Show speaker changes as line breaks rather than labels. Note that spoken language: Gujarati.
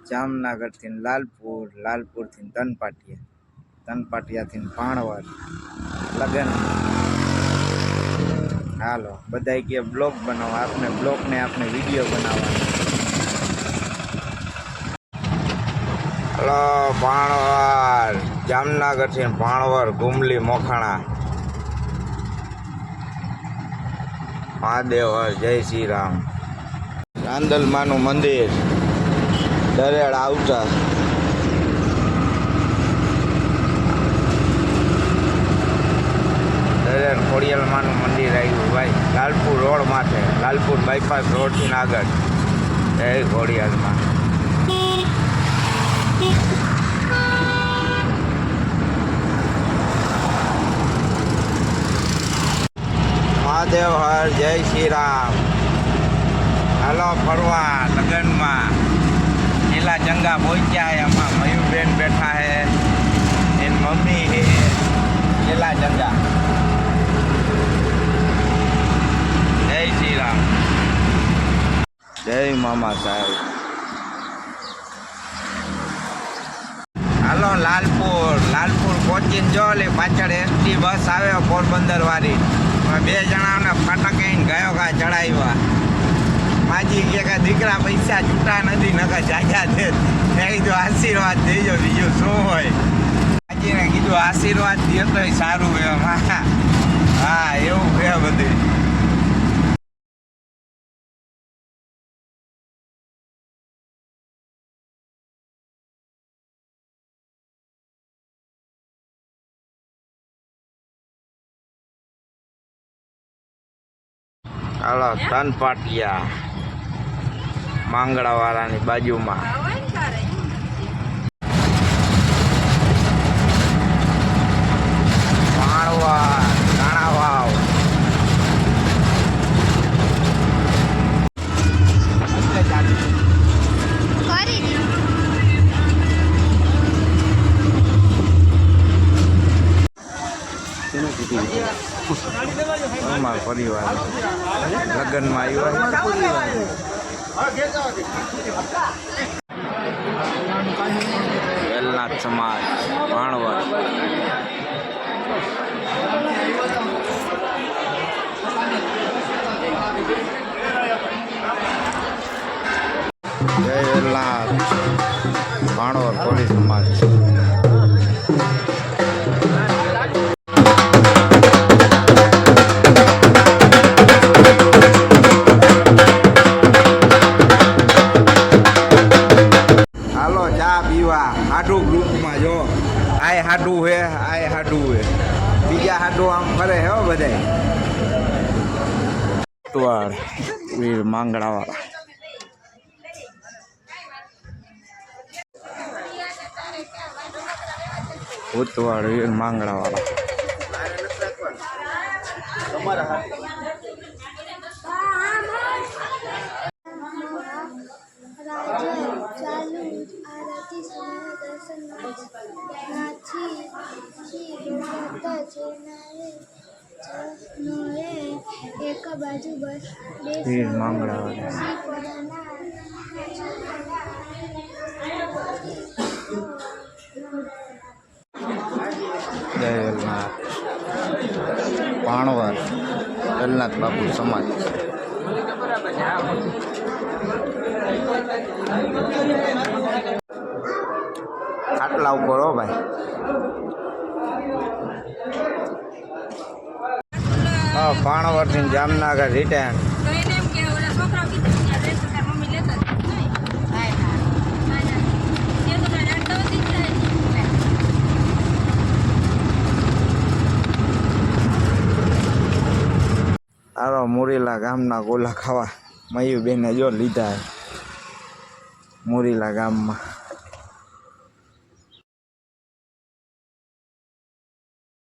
જામનગરથી લાલપુર, લાલપુરથી તનપાટિયા, તનપાટિયાથી ભાણવર લગન. હાલો બધાય કે બ્લોગ બનાવો, આપણે બ્લોગ ને આપણે વિડીયો બનાવવાનો. હલો ભાણવર, જામનગરથી ભાણવર, ગુમલી મોખાણા, મહાદેવ જય શ્રી રામ. રાંદલમાનું મંદિર દરેડ આવતા. દરેડ ખોડિયાલમાનું મંદિર આવ્યું ભાઈ, લાલપુર રોડ માથે, લાલપુર બાયપાસ રોડથી આગળ. જય ખોડિયાલમાં. મહાદેવ હર જય શ્રી રામ. હાલો ફરવા લગ્નમાં. લીલા જંગા પહોંચ્યા હે, એમાં મયુરબેન બેઠા હે, એની મમ્મી હે લીલા જંગા. જય શ્રી રામ. જય મામા સાહેબ. હાલો લાલપુર, લાલપુર પહોંચીને જો લે પાછળ એસટી બસ આવે પોરબંદર વાળી. બે જણાને ફાટક ગયો કા ચડાવ્યા. માજી કે દીકરા પૈસા છૂટા નથી, નકા જાજા છે. મેં કીધું આશીર્વાદ દેજો, બીજું શું હોય. માજીને કીધું આશીર્વાદ દે તો સારું એમ. હા એવું છે બધું. હાલો તનપાટિયા માંગડા વાળાની બાજુમાં. ભાણવર, રાણા વાવ. અમારા પરિવાર લગ્નમાં આવ્યો. વેલનાથ સમાજ ભાણવર. જય વેલનાથ ભાણવર કોળી સમાજ. હાડું ગ્રુપમાં જો આય હાડું હે, આય હાડું હે, બીજા હાડું આમ ફરે હે બધા. ઉતવાળ વીર માંગડા વાળા. ઉતવાળ વીર માંગડા વાળા.
એક બાજુ બસ
વીર માંગડા. જય વેલનાથ ભાણવર વેલનાથ બાપુ સમાજ. ખાટલા ઉપર હો ભાઈ. ભાણવરથી જામનગર રિટર્ન. હાલો મુરીલા ગામના ગોલા ખાવા મયુબેને જો લીધા મુરીલા ગામમાં.